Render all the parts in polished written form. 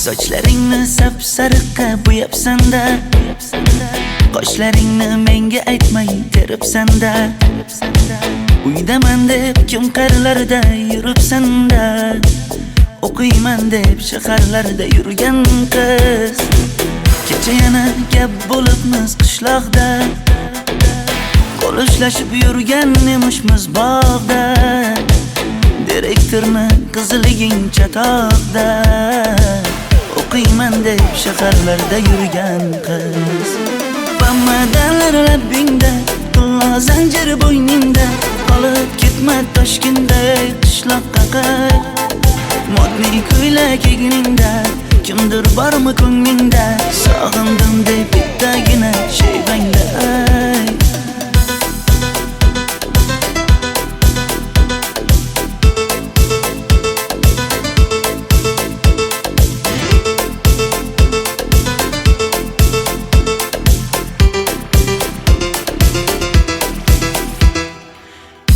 Sochlaringni sap-sariqqa bo'yabsan-da, qoshlaringni menga aytmay teribsan-da. Uydaman deb kim qarilarda yuribsan-da, o'qiyman deb shaharlarda yurgan qiz. Kecha yana gap bo'libmiz qishloqda, qo'l ushlashib yurgan emishmiz bog'da. Direktorni qiziliging chatoqda, o'qiyman deb shaharlarda yurgan qiz. Bamadanlar labbingda, qulla zanjir bo'yningda, qolib ketma Toshkentda qishloqqa qayt. Modniy ko'ylak egningda, kimdir bormi ko'nglingda, sog'indim deb bittagina shevangda ayt.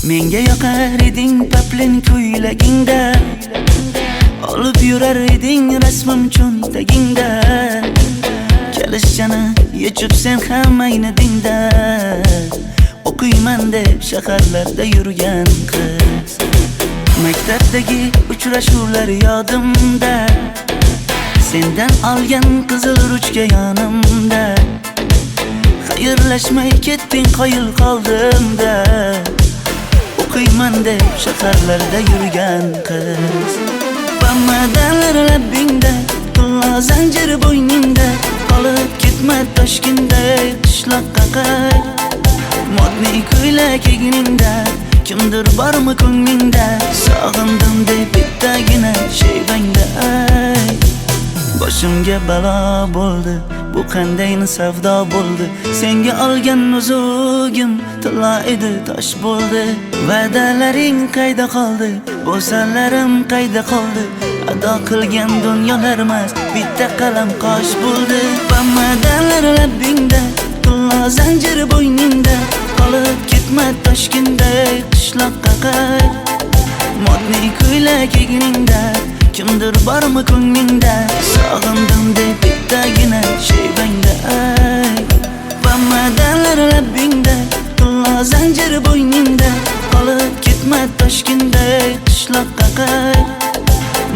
Menga yoqar eding paplin ko'ylagingda, olib yurar eding rasmim cho'ntagingda. Kalishchani yechib sen ham aynadingda, o'qiyman deb shaharlarda yurgan qiz. Maktabdagi uchrashuvlar yodimda, sendan olgan qizil ruchka yonimda. Xayrlashmay ketding qoyil qoldimda, o'qiyman deb shaharlarda yurgan qiz. Bamadanlar labbingda, qulla zanjir bo'yningda, qolib ketma Toshkentda qishloqqa qayt. Modniy ko'ylak egningda, kimdir bormi ko'nglingda, sog'indim deb bittagina shevangda ayt. Boshimga balo bo'ldi, bu qanday savdo bo'ldi. Senga olgan nuzugim tilla edi, tosh bo'ldi. Va'dalaring qayda qoldi, bo'salarim qayda qoldi. Ado qilgan dunyolar emas, bitta qalam qosh bo'ldi. Bamadanlar labbingda, qulla zanjir bo'yningda, qolib ketma Toshkentda qishloqqa qayt. Modniy ko'ylak egningda, kimdir bormi ko'nglingda, sog'indim deb bittagina shevangda ayt. Bamadanlar labbingda, qulla zanjir bo'yningda, qolib ketma Toshkentda qishloqqa qayt.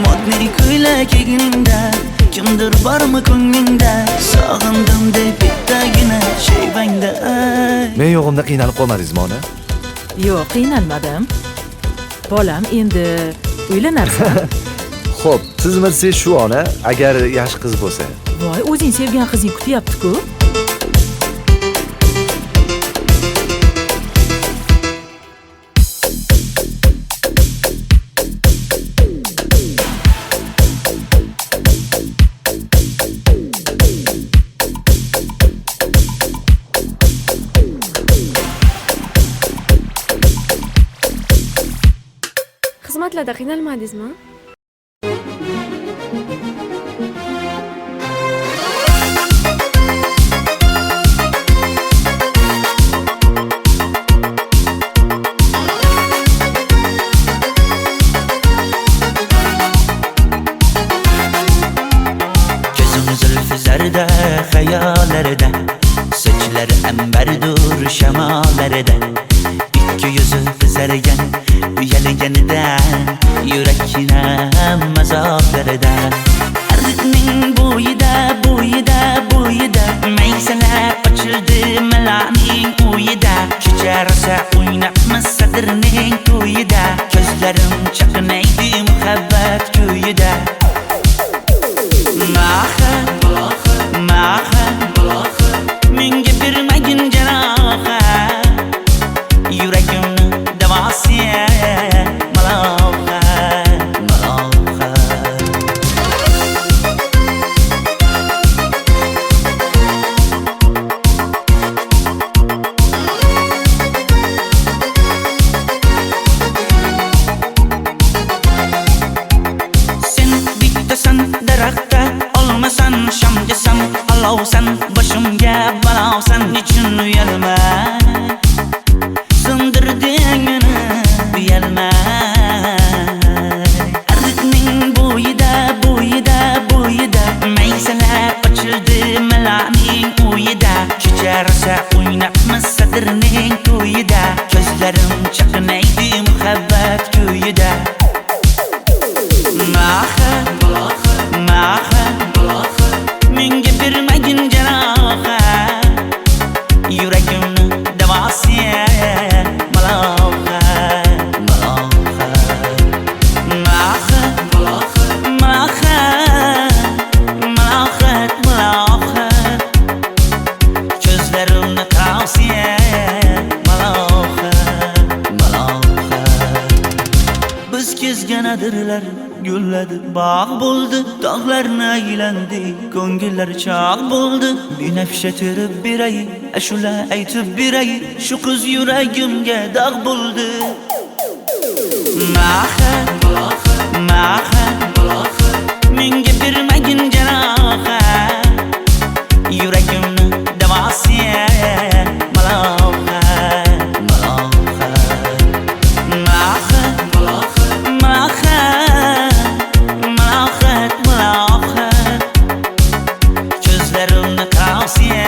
Modniy ko'ylak egningda, kimdir bormi ko'nglingda, sog'indim deb bittagina shevangda ayt. Men yo'g'imda qiynalib qolmadingizmi ona? Yo'q, qiynalmadim. Bolam, endi uylanarsan. Xo'p, siz bilsangiz shu ona, agar yaxshi qiz bo'lsa. Voy, o'zing sevgan qizing kutyapti-ku. Xizmatlarda qiynalmadingizmi? Zarda xayollarida, sochlari ambardur shamollarida, ikki yuzi qizargan uyalganida, yurakning mazoblarida. Arqning bo'yida, bo'yida, bo'yida, maysalar ochildi malaning uyida. Kecha rosa o'ynabmiz sadrning to'yida, ko'zlarim chaqnaydi muhabbat ko'yida. Menga bermagin jarohat, yuragimni davosi maloha, maloha. Sen bittasan daraxtda, olmasan shamgasan, olovsan boshimga balosan. uyida Maha menga bermagin jarohat yuragimni davosi malohat ko'zlarimni tavsiya biz kezganadirlar gulladi bog' bo'ldi tog'larni aylandi ko'ngillar chog' bo'ldi binafsha terib beray ashula aytib beray shu qiz yuragimga dog' bo'ldi Maha menga bermagin jarohat yuragimni davosi ko'zlarimni tavsiya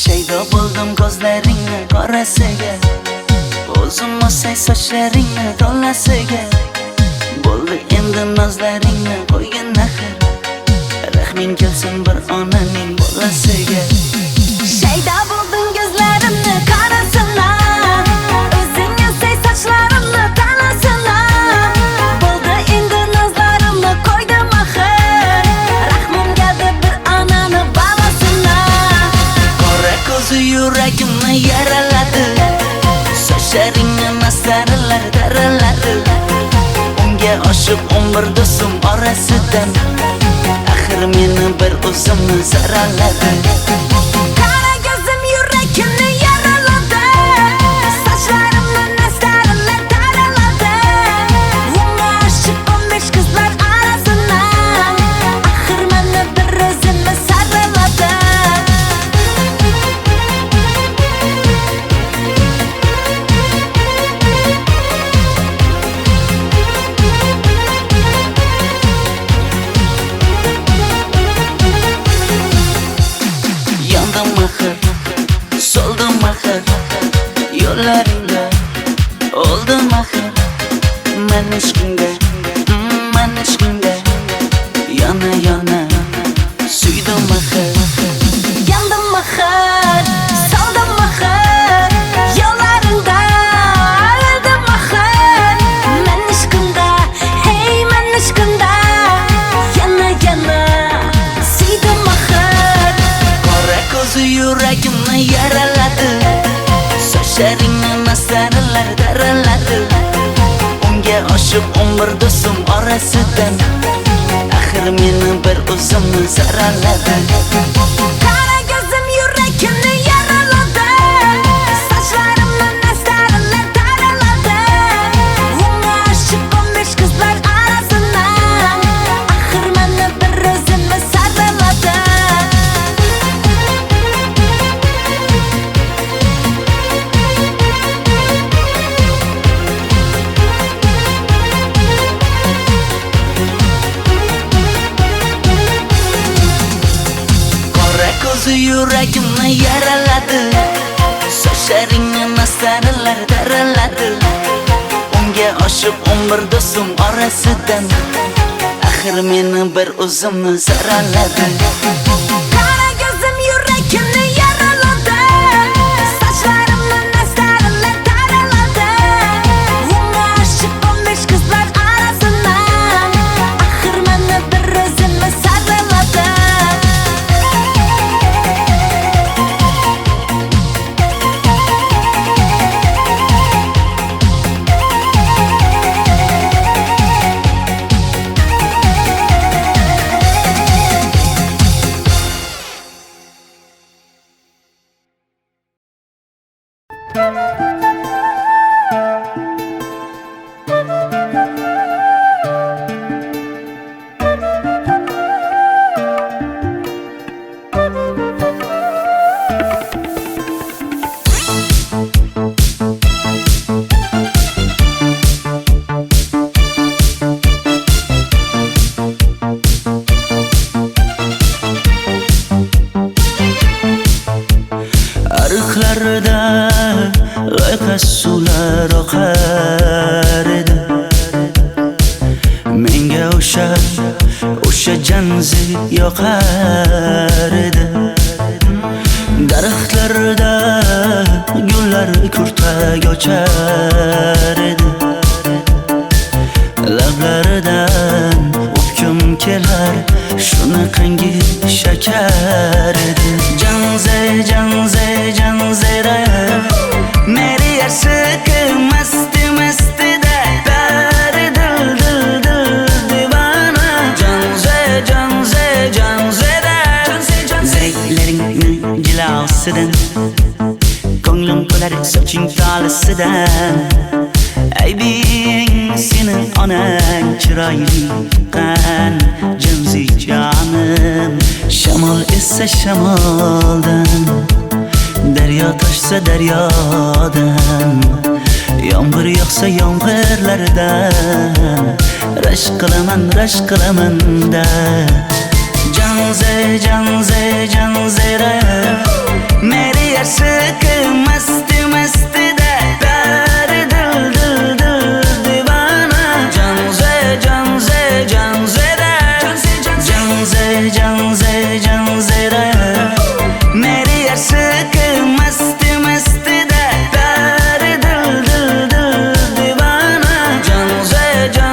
Shaydo bo'ldim ko'zlaringni qorasiga o'zim osay sochlaringni to'lasiga bo'ldi endi nozlaringni qo'ygin axir rahming kelsin bir onaning bolasiga Shaydo bo'ldim ko'zlarimni qorasilar o'zing osay sochlarimni to'lasilar bo'ldi endi nozlarimni qo'ydim axir rahmim keldi bir onani bolasilar ko'zi yuragimni yaraladi sochlaringni masaralar daraladi unga oshiq 11 do'stim orasidan axir meni bir o'zimni zaraladi Qara ko'zim yuragimni yaraladi sochlarimni masaralar daraladi unga oshiq 15 qizlar orasidan axir meni bir o'zimni saraladi soldim axir yo'llaringda oldim axir men ishqingda yana suydim axir Yandım axir soldim axir yo'llaringda oldim axir men ishqingda hey men ishqingda yana suydim axir qora ko'zi yuragimni yaraladi sochlaringni masaralar daraladi unga oshiq 11 do'stim orasidan axir meni bir o'zimni zaraladi Qara ko'zim yuragimni yaraladi sochlarimni masaralar daraladi unga oshiq 15 qizlar orasidan axir meni bir o'zimni saraladi ko'zi yuragimni yaraladi sochlaringni masaralar daraladi unga oshiq 11 do'stim orasidan axir meni bir o'zimni zaraladi Qara ko'zim yuragimni yaraladi sochlarimni masaralar daraladi unga oshiq 15 qizlar orasidan axir meni bir o'zimni saraladi menga o'sha janzi yoqar edi. Daraxtlarda gullar kurtak ochar edi. Lablaridan o'pkim kelar, shunaqangi shakar edi. Janzera meri yarsiqi masti da bari dil divana. Janzera zeylaringni jilosidan, ko'nglim qolar soching tolisidan. Aybing sening onang chiroyli qan janzi jonim. Shamol essa shamoldan, daryo toshsa daryodan, yomg'ir yog'sa yomg'irlardan rashk qilaman da. Janzera meri yarsiqi masti da bari dil divana. Janzera meri yarsiqi masti da bari dil divana. Janzera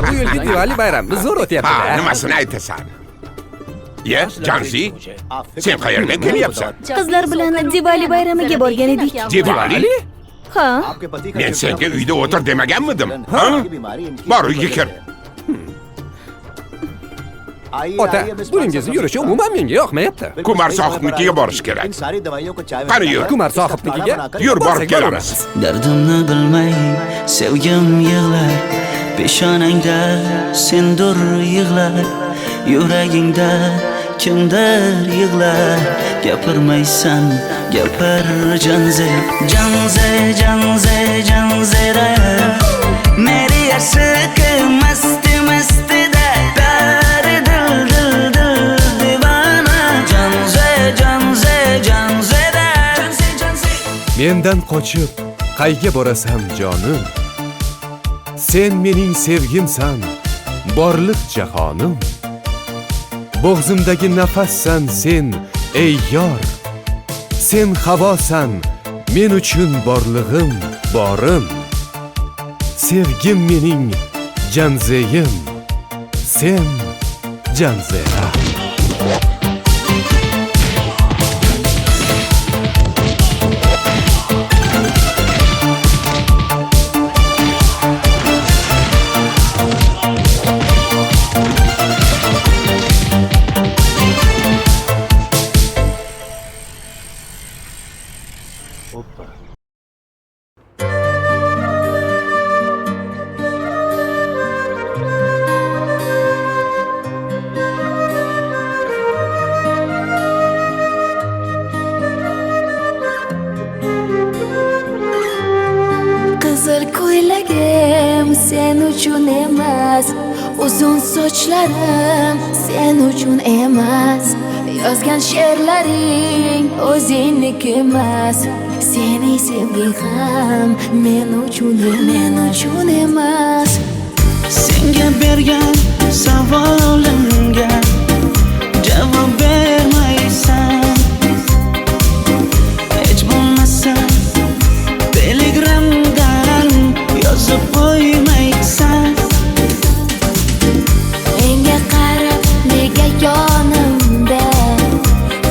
Bu yilgi Diwali bayrami zo'r o'tyapti-da. Nimasini aytasan? Ye, Janzi, sen qayerdan kelyapsan? Qizlar bilan Diwali bayramiga borgan edik. Diwali? Ha? Men senga uyda o'tir demaganmidim? Ha? Bor, uyga kir. Ota, buningizni yurishi umuman menga yoqmayapti. Kumar sohibnikiga borish kerak. Qani yur. Kumar sohibnikiga Yur, borib kelamiz. Dardimni bilmay sevgim yig'lar, peshonangda sendur yig'lar, yuragingda kimdir yig'lar. Gapirmaysan, gapir janzera meri yarsiqi masti da bari dil divana. Janzera mendan qochib qayga borasan jonim? Sen mening sevgimsan, borliq jahonim. Bo'g'zimdagi nafassan sen, ey yor. Sen havosan, men uchun borlig'im, borim. Sevgim mening janzeyim, sen janzera. Qizil ko'ylagim sen uchun emas, uzun sochlarim sen uchun emas, yozgan she'rlaring o'zingniki emas, sening sevging ham men uchun emas. senga bergan savolimga javob bermaysan. Hech bo'lmasa telegramdan yozib qo'ymaysan. Menga qarab nega yonimda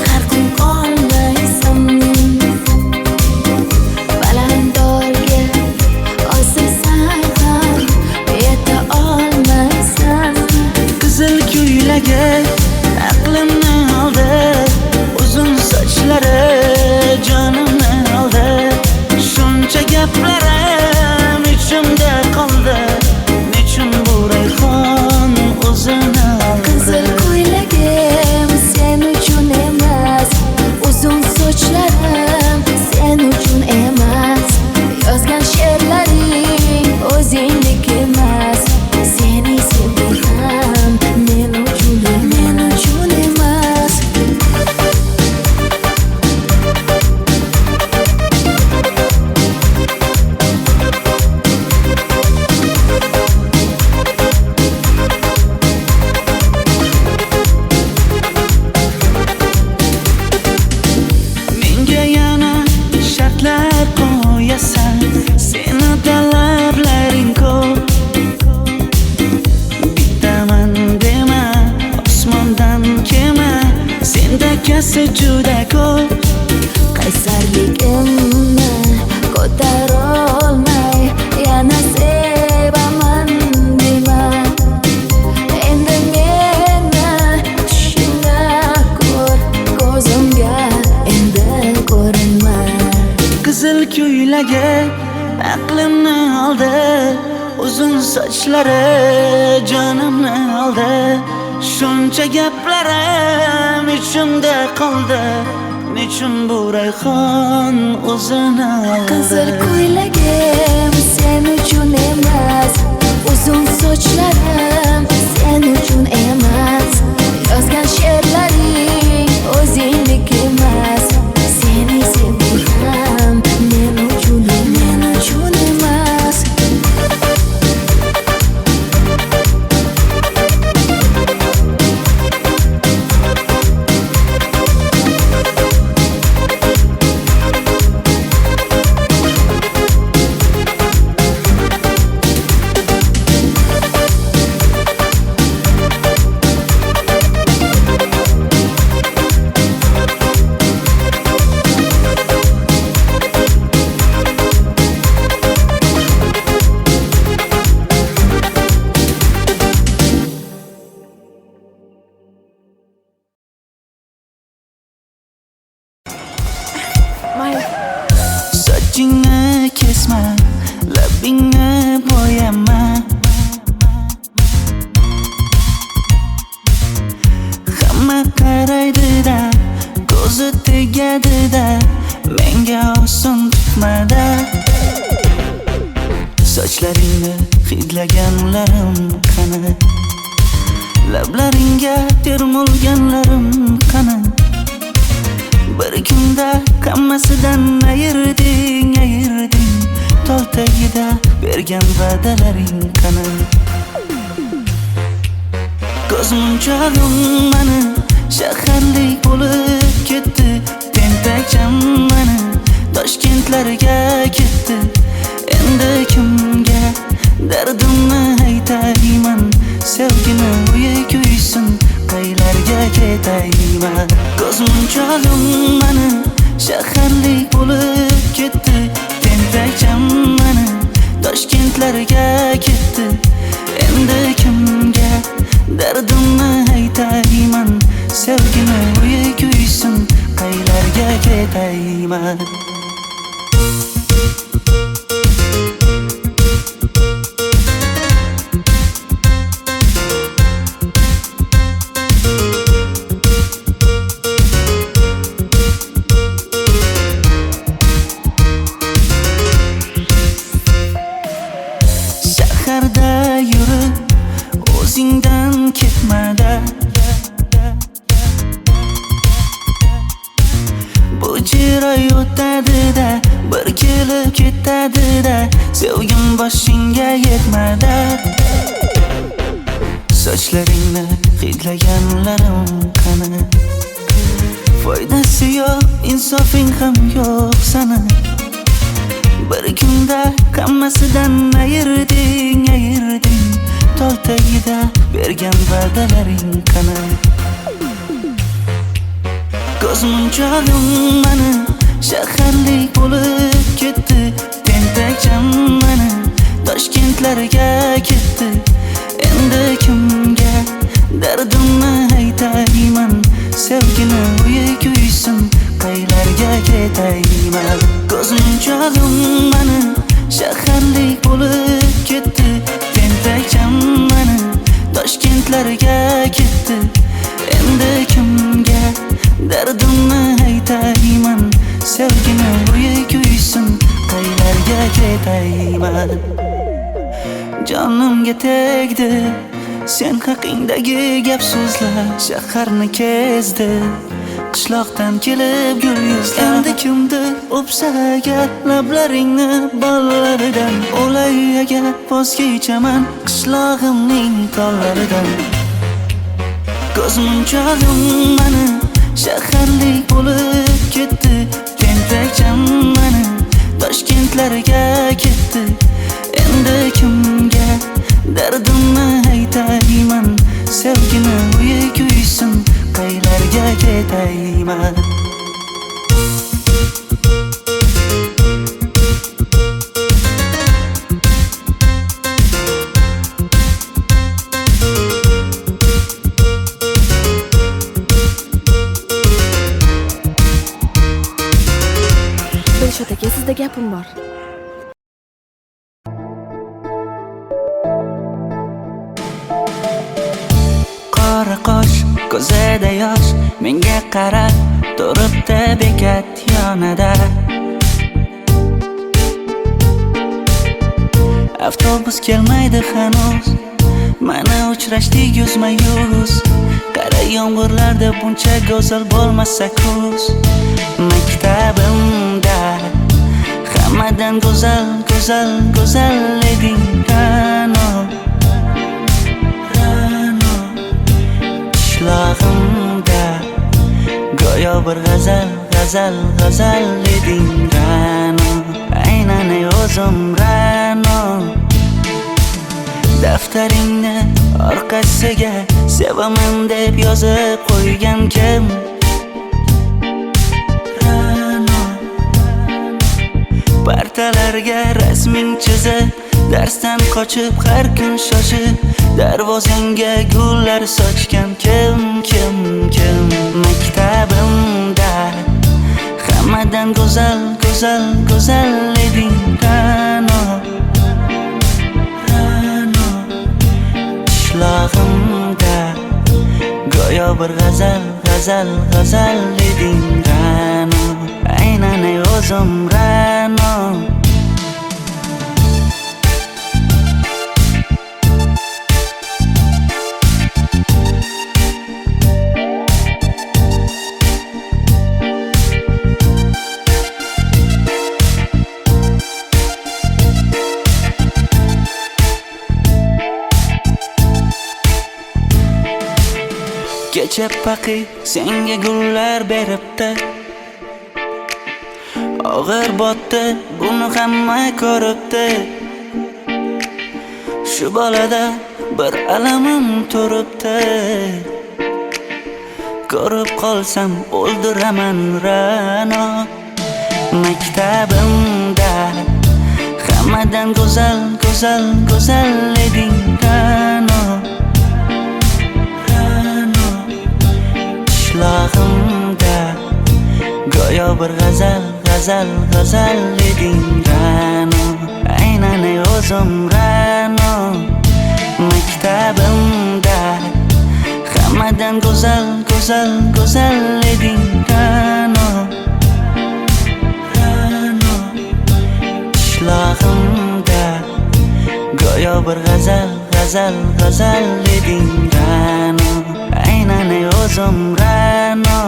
har kun qolmaysan? Balandorga osilsang ham foydasi juda ko'p. qaysarligimni ko'tarolmay yana sevaman dema. Endi meni tushingda ko'r, ko'zimga endi ko'rinma. Qizil ko'ylagi aqlimni oldi, uzun sochlari jonimni oldi. Shuncha gaplarim ichimda qoldi, nechun bu rayhon o'zini oldi. Qizil ko'ylagim sen uchun emas, uzun sochlarim sen uchun emas. Yozgan she'rlaring o'zingdek emas. Seni sevdim men uchun emas. Mayli. Sochingni kesma, labingni bo'yama. Hamma qaraydi-da, ko'zi tegadi-da, menga oson tutmada. Sochlaringni hidlaganlarim qani, lablaringga termulganlarim qani. Bir kunda hammasidan ayırding, tol tagida bergan va'dalaring qani. Ko'zmunchog'im mani shaharlik bo'lib ketdi, tentakcham mani Toshkentlarga ketdi. Endi kimga dardimni aytayman, sevgini uyi kuysin, qaylarga ketayman. Ko'zmunchog'im mani shaharlik bo'lib ketdi, tentakcham mani Toshkentlarga ketdi. Endi kimga dardimni aytayman, sevgini uyi kuysin, qaylarga ketayman. Shaharda yurib o'zingdan ketmada, bu jiroy o'tadi-da, bir kelib ketadi-da, sevgim boshingga yetmada. Sochlaringni hidlaganlarim qani, foydasi yo'q, insofing ham yo'q sana. Bir kunda hammasidan ayırding, tol tagida bergan va'dalaring qani. Ko'zmunchog'im mani shaharlik bo'lib ketdi, tentakcham mani Toshkentlarga ketdi. Endi kimga dardimni aytayman, sevgini uyi kuysin, qaylarga ketayman. Ko'zmunchog'im mani shaharlik bo'lib ketdi, tentakcham mani Toshkentlarga ketdi. Endi kimga dardimni aytayman, sevgini uyi kuysin, qaylarga ketayman. Jonimga tegdi sen haqingdagi gap so'zlar, shaharni kezdi qishloqdan kelib gul yuzlar. Endi kimdir o'psa agar lablaringni bollaridan, o'lay agar voz kechaman qishlog'imning tollaridan. Ko'zmunchog'im mani shaharlik bo'lib ketdi, tentakcham mani Toshkentlarga ketdi. Endi kimga dardimni aytayman, sevgini uyi kuysin, qaylarga nega ketayman. Dilshod aka, sizda gapim bor. Qora qosh, ko'zida yosh, menga qarab turibdi bekat yonida. Avtobus kelmaydi hanuz, mana uchrashdik yuzma-yuz. Qara yomg'irlarda buncha go'zal bo'lmasa kuz. Maktabimda hammadan go'zal, go'zal, go'zal eding Ra'no. Qishlog'imda go'yo bir g'azal, g'azal, g'azal eding Ra'no. Aynan o'zim Ra'no. Daftaringni orqasiga sevaman deb yozib qo'ygan kim? Ra'no. Partalarga rasming chizib, darsdan qochib har kun shoshib, darvozangga gullar sochgan kim, kim, kim? Maktabimda hammadan go'zal, go'zal, go'zal eding Ra'no. Qishlog'imda go'yo bir g'azal, g'azal, g'azal eding Ra'no. Aynan o'zim Ra'no. Kecha paqi senga gullar beribdi, og'ir botdi, buni hamma ko'ribdi. Shu bolada bir alamim turibdi, ko'rib qolsam o'ldiraman Ra'no. Maktabimda hammadan go'zal, go'zal, go'zal eding Ra'no. Qishlog'imda go'yo bir g'azal, g'azal, g'azal eding Ra'no. Aynan o'zim Ra'no. Maktabimda hammadan go'zal, go'zal, go'zal eding Ra'no. Qishlog'imda go'yo bir g'azal, g'azal, g'azal eding Ra'no. Aynan o'zim Ra'no.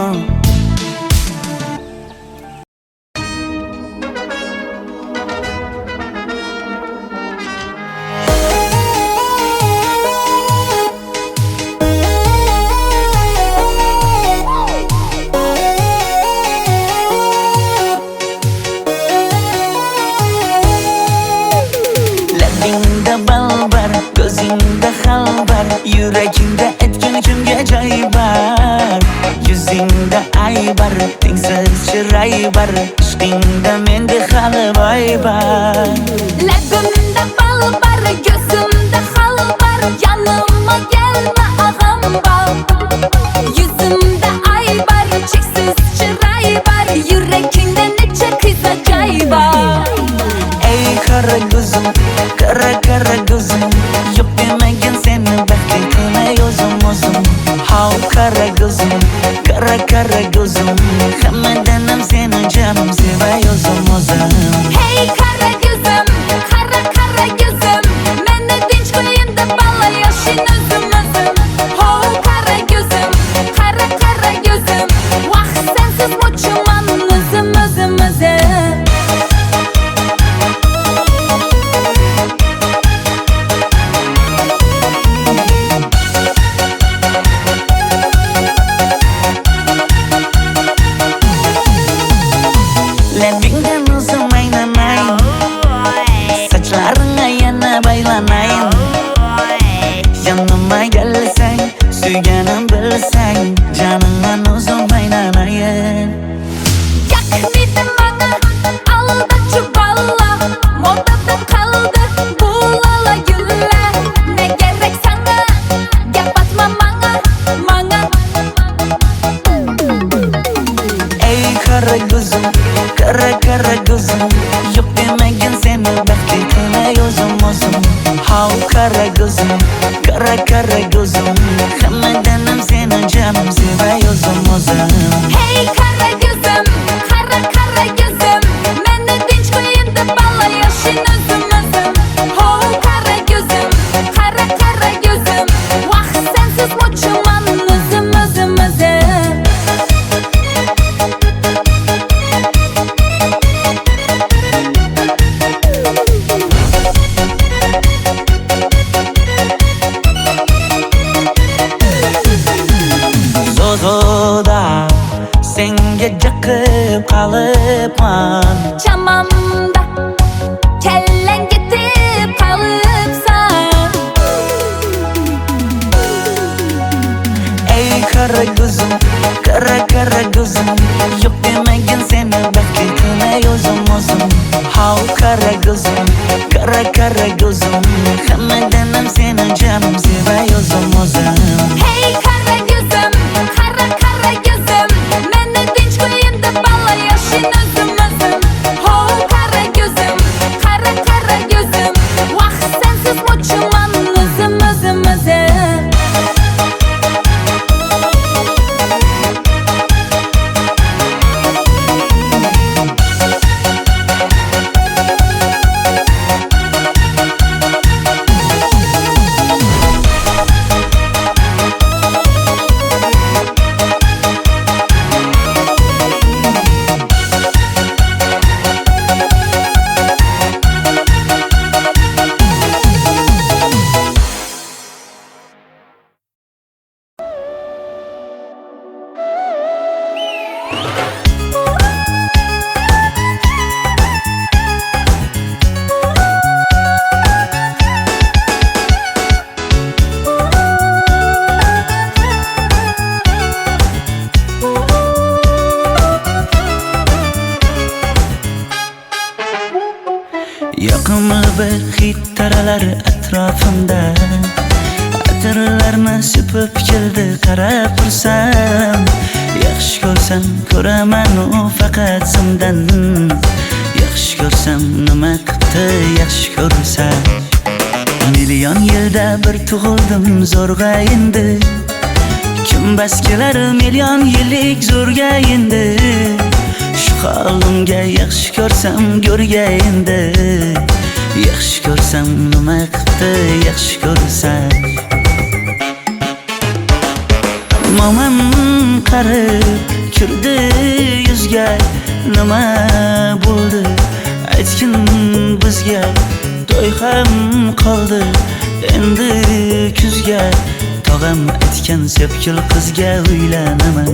Labingda balbar, ko'zingda xalbar, yuragingda etgan kimga joy bar. Yuzingda aybar, tengsiz chiray bar, ishqingda menda hali boy bar. Labimda balbar, ko'zimda xalbar, yanıma gelme ağam bal. Yuzimda aybar, cheksiz chiray bar, yuragingda necha qiza joy bar. Ey qara ko'zim, qara qara ko'zim, yo'q demagan seni baxtli qilay o'zim o'zim. Hav qara ko'zim, qara qara ko'zim, hammadan ham seni jonim sevay o'zim o'zim. Hey qara ko'zim, qara qara ko'zim, meni tinch qo'yin deb balla yoshin o'zim o'zim. Hav qara ko'zim, qara qara ko'zim, vaqt sensiz mo'chiman o'zim o'zim o'zim. Kara kara gözüm Hammadanam seni canım sevay o'zim Hey qara gözüm, qara gözüm Meni tinch qo'yin deb balla yashin o'zim Ho qara gözüm, qara gözüm Vaqt sensiz mo'chiman o'zim Zozoda senga jiqib qolibman Chamamda kallang ketib qolibsan Ey kara gözüm Yo'q demagin seni baxtli qilay o'zim How kara gözüm Hammadanam seni canım sevay o'zim Hey qara gözüm, qara gözüm Meni tinch qo'yin deb balla yashin o'zim Ho qara gözüm, qara gözüm Vaqt sensiz mo'chiman o'zim Yoqimli bir hid taralar atrofimda Atirlarni sepib keldi qarab tursam Yaxshi ko'rsam ko'raman u faqat simdan Yaxshi ko'rsam nima qildi yaxshi ko'rsam Million yilda bir tug'ildim zo'rg'a endi Kim bas kelar million yillik zo'rga endi Shu holimga yaxshi ko'rsam go'rga endi Yaxshi ko'rsam nima qildi yaxshi ko'rsam Momam qarib kirdi yuzga Nima bo'ldi aytgin bizga To'y ham qoldi endi kuzga Tog'am aytgan sepkil qizga uylanaman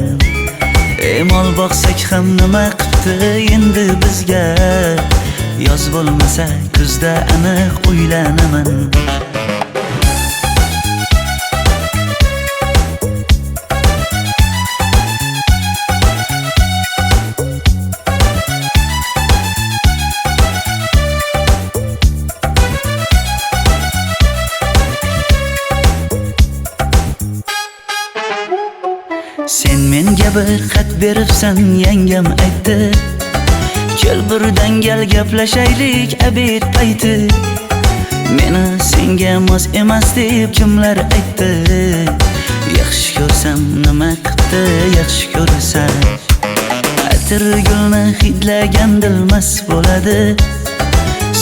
Mol boqsak ham nima qildi endi bizga Yoz bo'lmasa kuzda aniq uylanaman Sen menga bir xat beribsan yangam aytdi Kel birdan gal gaplashaylik abid payti Meni senga mos emas deb kimlar aytdi Yaxshi ko'rsam nima qildi yaxshi ko'rsam Atir gulni hidlagan dilmas bo'ladi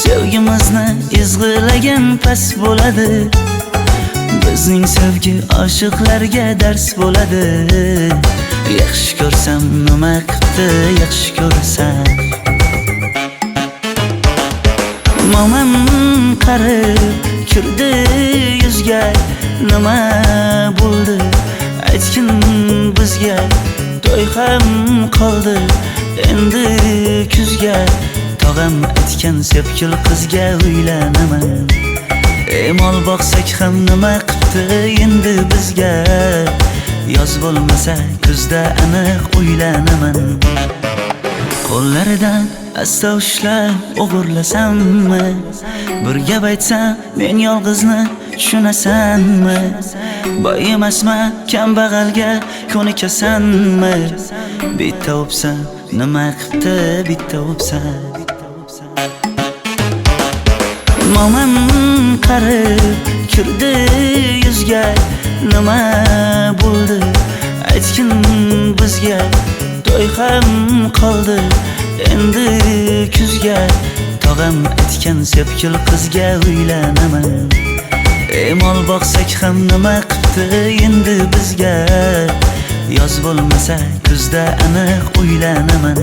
Sevgimizni izg'ilagan pas bo'ladi Bizning sevgi oshiqlarga dars bo'ladi Yaxshi ko'rsam nima qildi yaxshi ko'rsam Momam qarib kirdi yuzga Nima bo'ldi aytgin bizga To'y ham qoldi endi kuzga Tog'am aytgan sepkil qizga uylanaman Mol boqsak ham nima qildi endi bizga Yoz bo'lmasa kuzda aniq uylanaman Qo'llaridan asta ushlab o'g'irlasammi Bir gap aytsam men yolg'izni tushunasanmi Boy emasman kambag'alga ko'nikasanmi Bitta o'psam nima qildi bitta o'psam Mo'min qarib kirdi yuzga, nima bo'ldi aytgin bizga. To'y ham qoldi endi kuzga, tog'am aytgan sepkil qizga uylanaman. Mol boqsak ham nima qipti endi bizga, yoz bo'lmasa kuzda aniq uylanaman.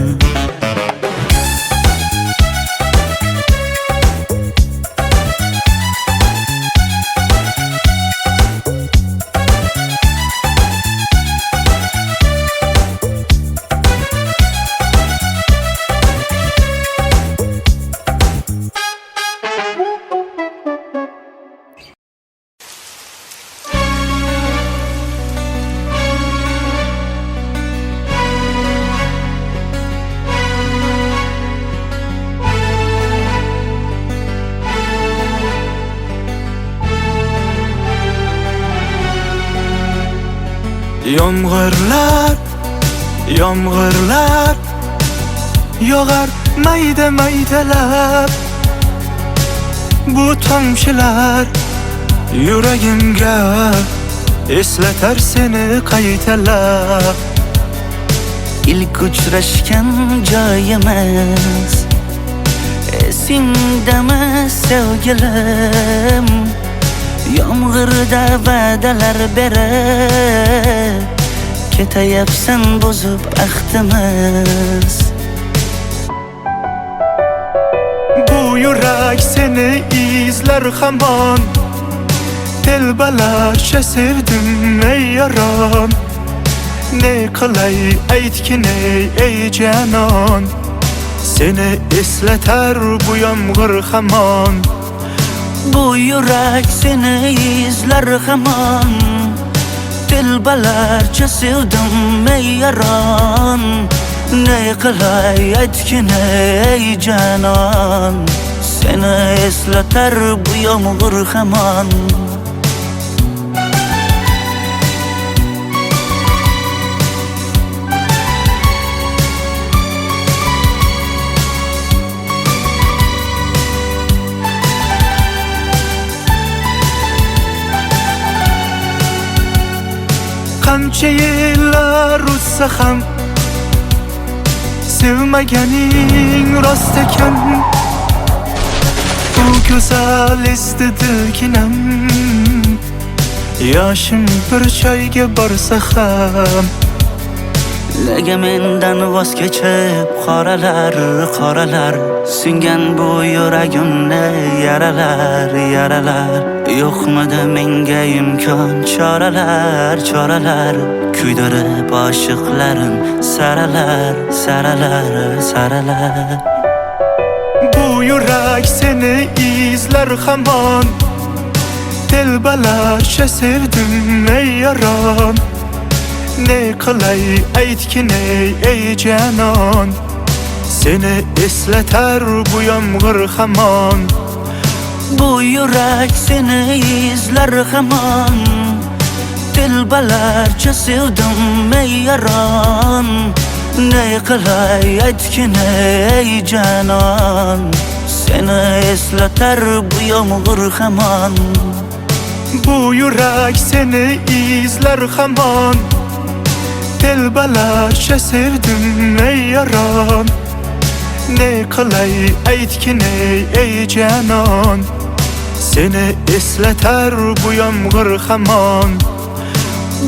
Yomg'irlar, yomg'irlar yog'ar mayda maydalab. Bu tomchilar yuragimga eslatar seni qaytalab. İlk uchrashgan joyimiz esingdami sevgilim? Yomg'irda va'dalar berib ketayapsan bozib ahdimiz. Bu yurak seni izler hamon, telbalarcha sevdim ey yaron. Ne qilay aytgin ey canon, seni eslatar bu yomg'ir hamon. Bu yurak seni izler hamon, telbalarcha sevdim ey yaron. Ne qilay aytgin ey canon, seni eslatar bu yomg'ir hamon. Qancha yillar o'tsa ham sevmaganing rost ekan. Bu go'zal esdi dilginam, yoshim bir joyga borsa ham. Nega mendan voz kechib qoralar, qoralar singan bu yuragimni yaralar, yaralar. Yo'qmidi menga imkon choralar, choralar kuydirib oshiqlarim saralar, saralar, saralar. Bu yurak seni izler hamon, telbalarcha sevdim ey yaron. Ne qilay aytgin ey canon, seni eslatar bu yomg'ir hamon. Bu yurak seni izler hamon, telbalarcha sevdim ey yaron. Ne qilay aytgin ey canon, seni eslatar bu yomg'ir hamon. Bu yurak seni izler hamon, telbalarcha sevdim ey yaron. Ne qilay aytgin ey canon, seni eslatar bu yomg'ir hamon.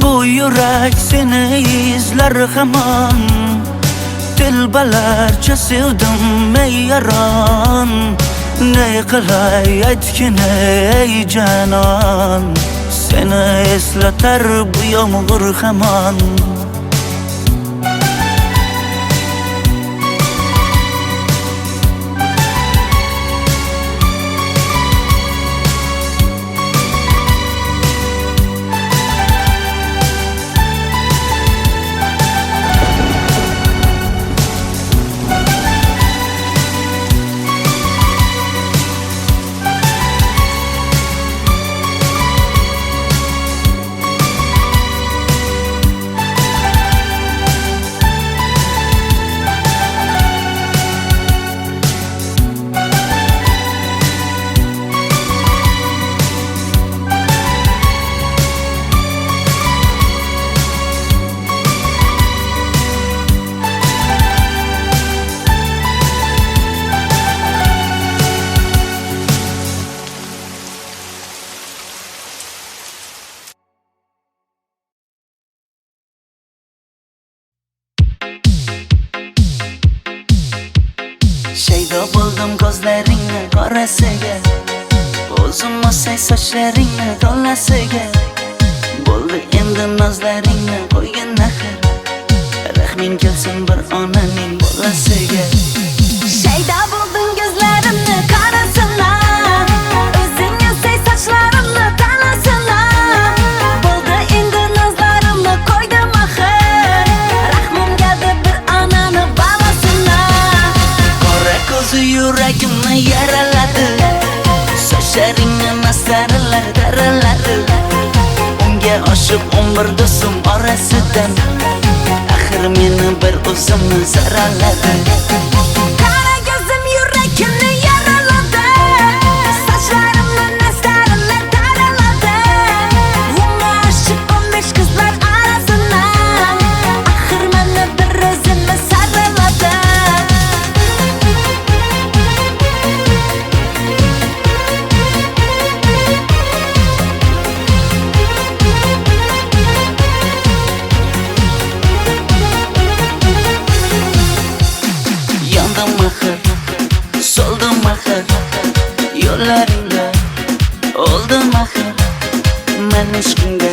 Bu yurak seni izler hamon, telbalarcha sevdim ey yaron. Ne qilay aytgin ey canon, seni eslatar bu yomg'ir hamon. Qo'ydim ko'zlaringni qorasiga, o'zim o'say sochlaringni to'lasiga. Bo'ldi endi nozlaringni qo'ygin axir, rahming kelsin bir onaning bolasiga. Shayda bo'lding ko'zlarimni qarasana, o'zing o'say sochlarimni tanasana. Bo'ldi endi nozlarimni qo'ydim axir, rahmim keldi bir onani bolasina. Qora ko'zi yuragimni yaraladi, sochlaringni mastarlar daraladi. Unga oshiq 11 do'stim orasidan, axir meni bir o'zimni zaraladi. Qara ko'zim yuragimni yaraladi, sochlarimni mastarlar daraladi. Unga oshiq 15 qizlar arasidan, axir meni bir o'zimni saraladi. Yandım axir, soldim axir, yo'llaringda oldim axir. Men ishqingda,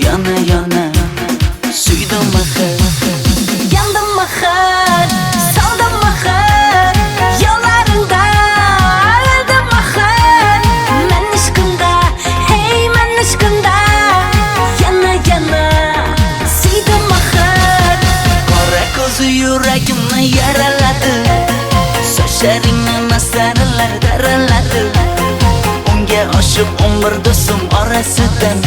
yana suydim axir. Yandım axir, soldim axir, yo'llaringda oldim axir. Men ishqingda, hey men ishqingda, yana suydim axir. Qora ko'zi yuragimni yaraladi, sochlaringni mastarlar daraladi. Unga oshiq 11 do'stim orasidan,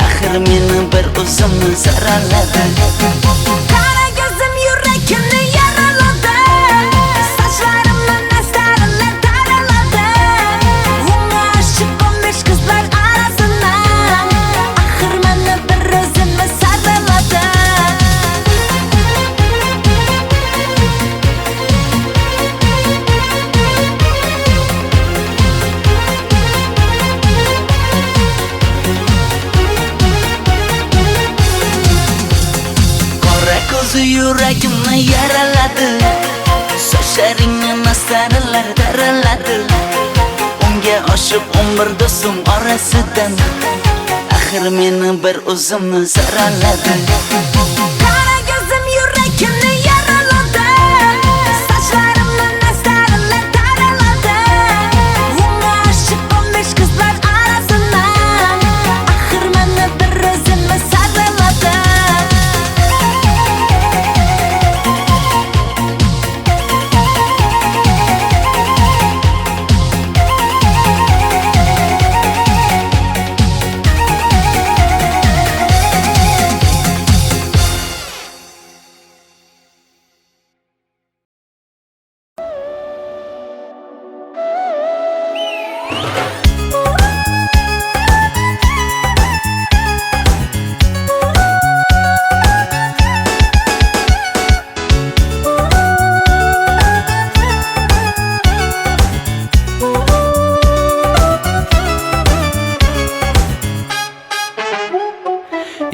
axir meni bir o'zimni zaraladi. Qara ko'zim yuragimni yaraladi, sochlarimni mastarlar daraladi. Unga oshiq 15 qizlar arasidan, axir meni bir o'zimni saraladi. Qora ko'zi yuragimni yaraladi, sochlaringni mastarlar daraladi. Unga oshiq 11 do'stim orasidan, axir meni bir o'zimni zaraladi. Qara ko'zim yuragimni yaraladi, sochlarimni mastarlar daraladi. Unga oshiq 15 qizlar arasidan, axir meni bir o'zimni saraladi.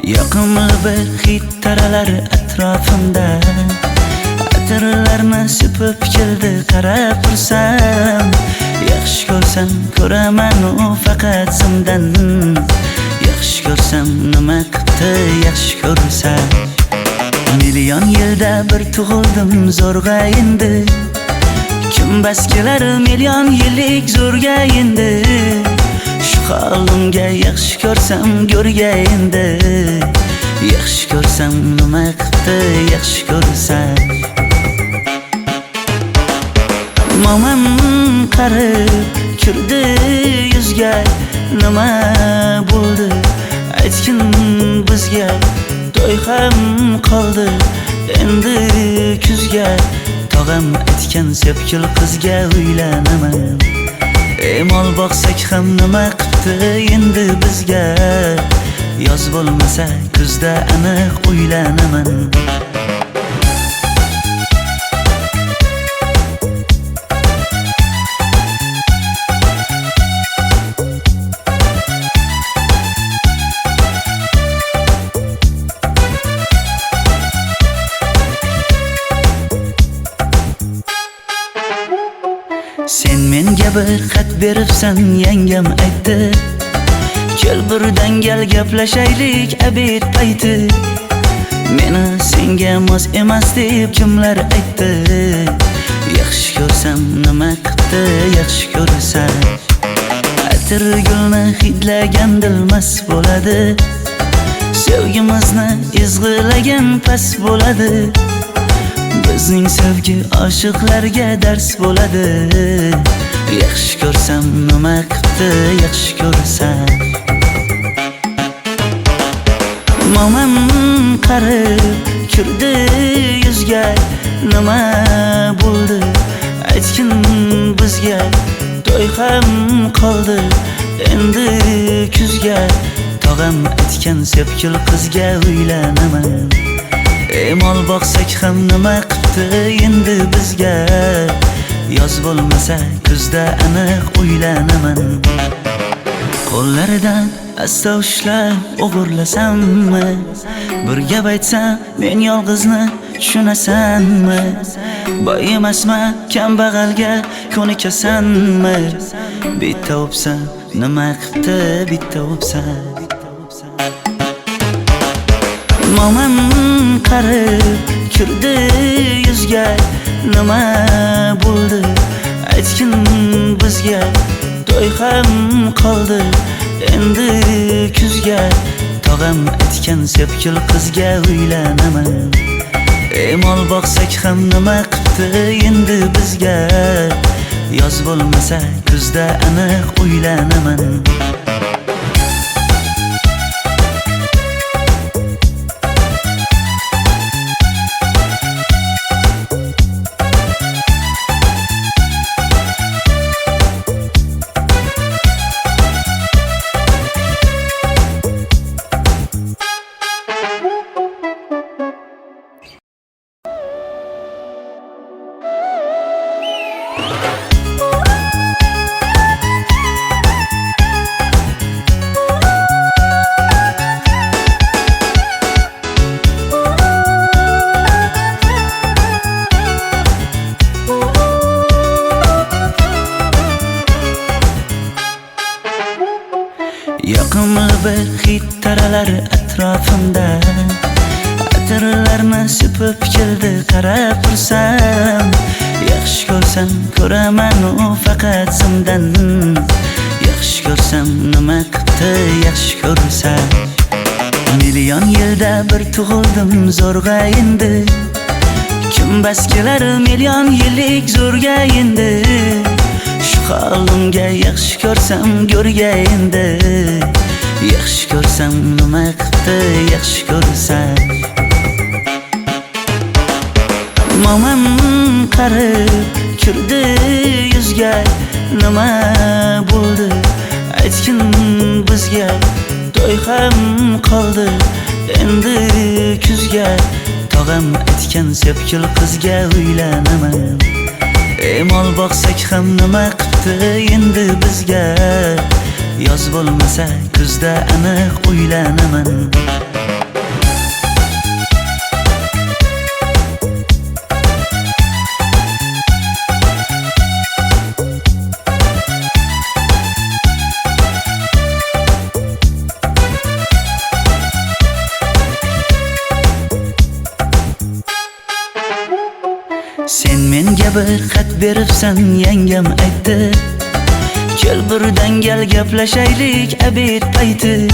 Yoqimli bir hid taralar atrofimda, atirlarni sepib keldi qarab tursam. Yaxshi ko'rsam ko'raman u faqat simdan, yaxshi ko'rsam nima qildi yaxshi ko'rsam. Million yilda bir tug'ildim zo'rg'a endi, kim bas kelar million yillik zo'rga endi. Shu holimga yaxshi ko'rsam go'rga endi, yaxshi ko'rsam nima qildi yaxshi ko'rsam. Momam qarib kirdi yuzga, nima bo'ldi aytgin bizga. To'y ham qoldi endi kuzga, tog'am aytgan sepkil qizga uylanaman. Mol boqsak ham nima qildi endi bizga, yoz bo'lmasa kuzda aniq uylanaman. menga bir xat beribsan, yangam aytdi. Kel birdan gal gaplashaylik abid payti. Meni senga mos emas deb kimlar aytdi. Yaxshi ko'rsam nima qildi, yaxshi ko'rsam atir gulni hidlagan dilmas bo'ladi. Sevgimizni izg'ilagan pas bo'ladi. Bizning sevgi oshiqlarga dars bo'ladi. Yaxshi ko'rsam nima qildi, yaxshi ko'rsam momam qarib kirdi yuzga. Nima bo'ldi aytgin bizga, to'y ham qoldi endi kuzga. Tog'am aytgan sepkil qizga uylanaman. Mol boqsak ham nima qildi endi bizga. Yoz bo'lmasa kuzda aniq uylanaman. Qo'llaridan asta ushlab o'g'irlasammi? Bir gap aytsam men yolg'izni tushunasanmi? Boy emasman, kambag'alga ko'nikasanmi? Bitta o'psam nima qildi, bitta o'psam. Momam qarib kirdi yuzga. Nima bo'ldi aytgin bizga, to'y ham qoldi endi kuzga. Tog'am aytgan sepkil qizga uylanaman. Mol boqsak ham nima qildi endi bizga. Yoz bo'lmasa kuzda aniq uylanaman. Yoqimli bir hid taralar atrofimda. Atirlarni sepib keldi qarab tursam. Yaxshi ko'rsam ko'raman u faqat simdan. Yaxshi ko'rsam nima qildi, yaxshi ko'rsam. Million yilda bir tug'ildim zo'rg'a endi. Kim bas kelar million yillik zo'rga endi. Halimga yaxshi ko'rsam go'rga endi. Yaxshi ko'rsam nima qildi, yaxshi ko'rsam. Momam qarib kirdi yuzga. Nima bo'ldi aytgin bizga, to'y ham qoldi endi kuzga. Tog'am aytgan sepkil qizga uylanaman. Mol boqsak ham nima qildi endi bizga. Yoz bo'lmasa kuzda aniq uylanaman. Sen menga bir xat beribsan, yangam aytdi. Kel birdan gal gaplashaylik abid payti.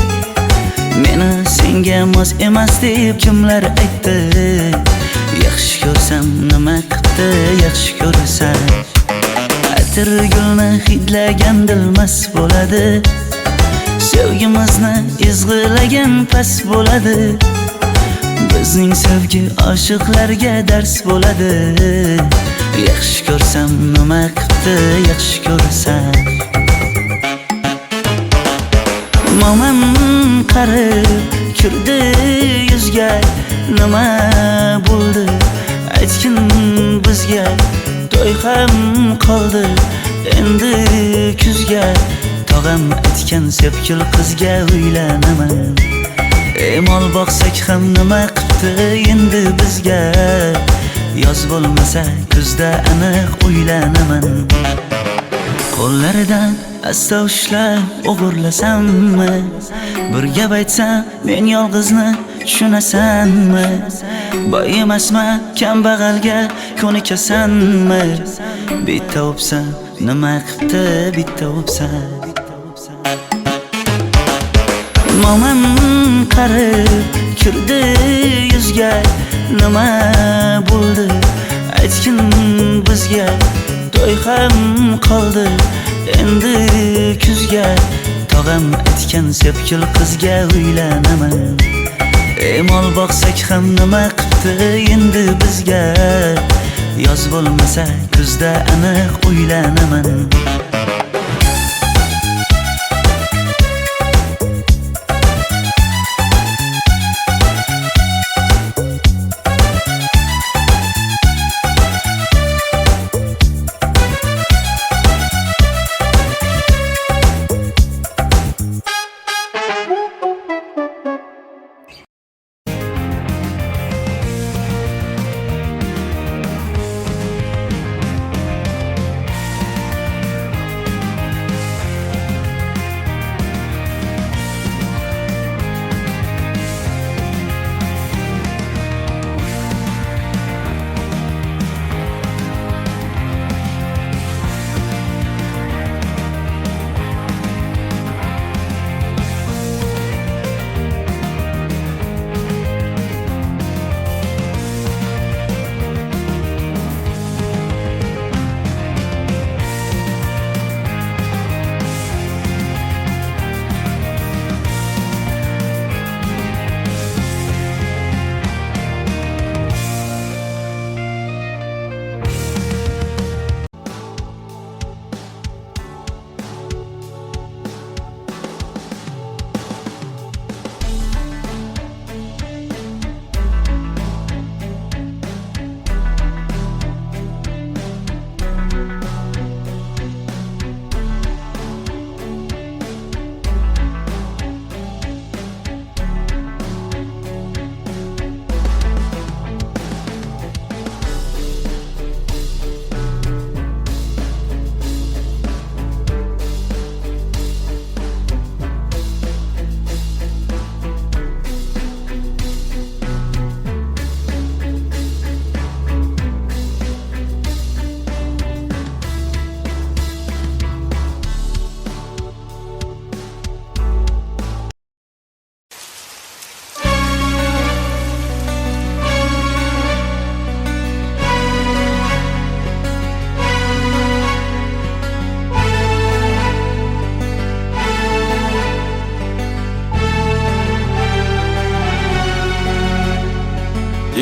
Meni senga mos emas deb kimlar aytdi. Yaxshi ko'rsam nima qildi, yaxshi ko'rsam atir gulni hidlagan dilmas bo'ladi. Sevgimizni izg'ilagan pas bo'ladi. Bizning sevgi oshiqlarga dars bo'ladi. Yaxshi ko'rsam nima qildi, yaxshi ko'rsam. Momam qarib kirdi yuzga. Nima bo'ldi aytgin bizga, to'y ham qoldi endi kuzga. Tog'am aytgan sepkil qizga uylanaman. Mol boqsak ham nima qildi endi bizga. Yoz bo'lmasa kuzda aniq uylanaman. Qo'llaridan asta ushlab o'g'irlasammi? Bir gap aytsam men yolg'izni tushunasanmi? Boy emasman, kambag'alga ko'nikasanmi? Bitta o'psam nima qipti bitta o'psam? Momam qarib kirdi yuzga, nima bo'ldi aytgin bizga? To'y ham qoldi endi kuzga, tog'am aytgan sepkil qizga uylanaman. Mol boqsak ham nima qipti endi bizga? Yoz bo'lmasa kuzda aniq uylanaman.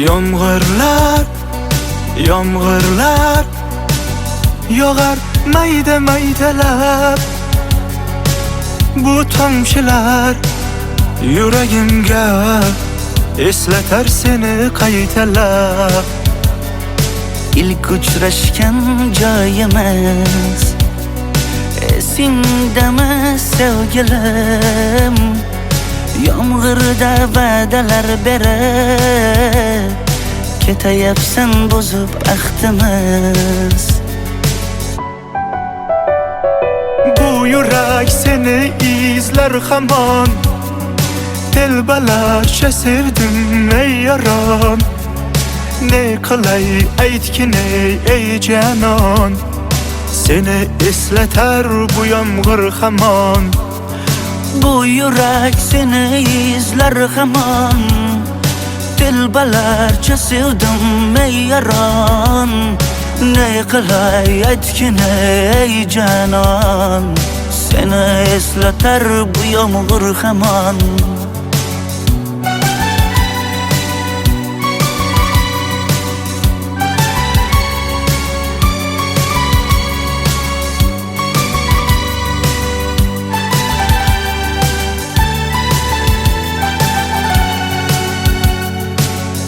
Yomg'irlar, yomg'irlar yog'ar mayda maydalab. Bu tomchilar yuragimga eslatar seni qaytalab. İlk uchrashgan joyimiz esingdami sevgilim? Yomg'irda va'dalar berib ketayapsan buzib ahdimiz. Bu yurak seni izler hamon, telbalarcha sevdim ey yaron. Ne qilay aytgin ey canon, seni eslatar bu yomg'ir hamon. Bu yurak seni izler hamon, telbalarcha sevdim ey yaron. Ne qilay aytgin ey canon, seni eslatar bu yomg'ir hamon.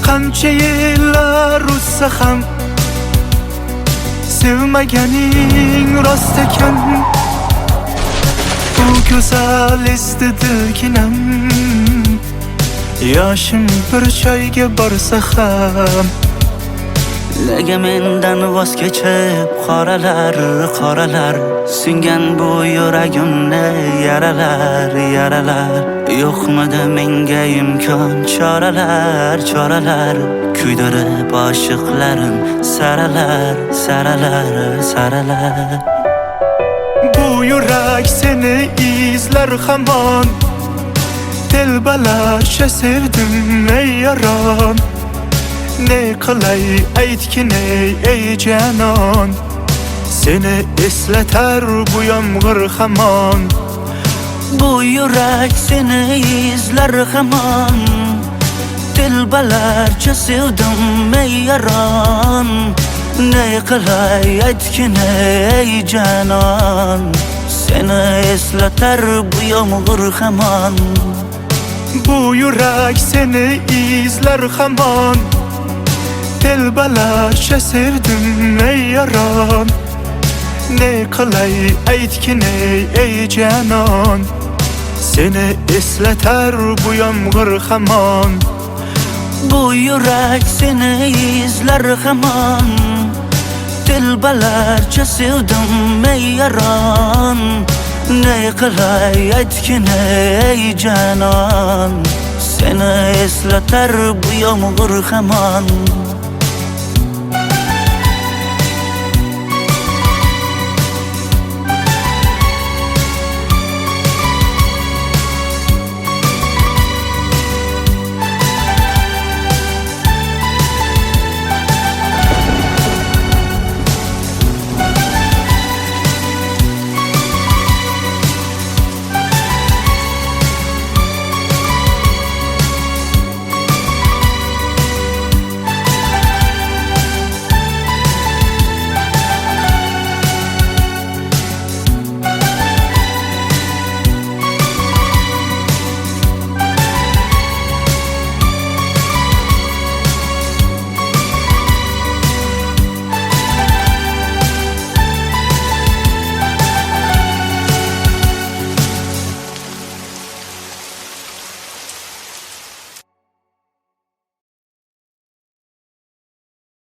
Qancha yillar o'tsa ham sevmaganing rost ekan. Bu go'zal esdidiginam, yoshim bir joyga borsa ham Nega mendan voz kechib qoralar singan bu yuragimni yaralar yo'qmidi menga imkon choralar kuydirib oshiqlarim saralar Bu yurak seni izler hamon Telbalarcha sevdim ey yaron Ne qilay aytgin ey canon Seni esleter bu yomg'ir hamon Bu yurak seni izler hamon Telbalarcha sevdim ey yaron Ne qilay aytgin ey canon Seni esleter bu yomg'ir hamon Bu yurak seni izler hamon Telbalarcha sevdim ey yaron Ne qilay aytgin ey canon Seni esleter bu yomg'ir hamon Bu yurak seni izler hamon Telbalarcha sevdim ey yaron Ne qilay aytgin ey canon Seni esleter bu yomg'ir hamon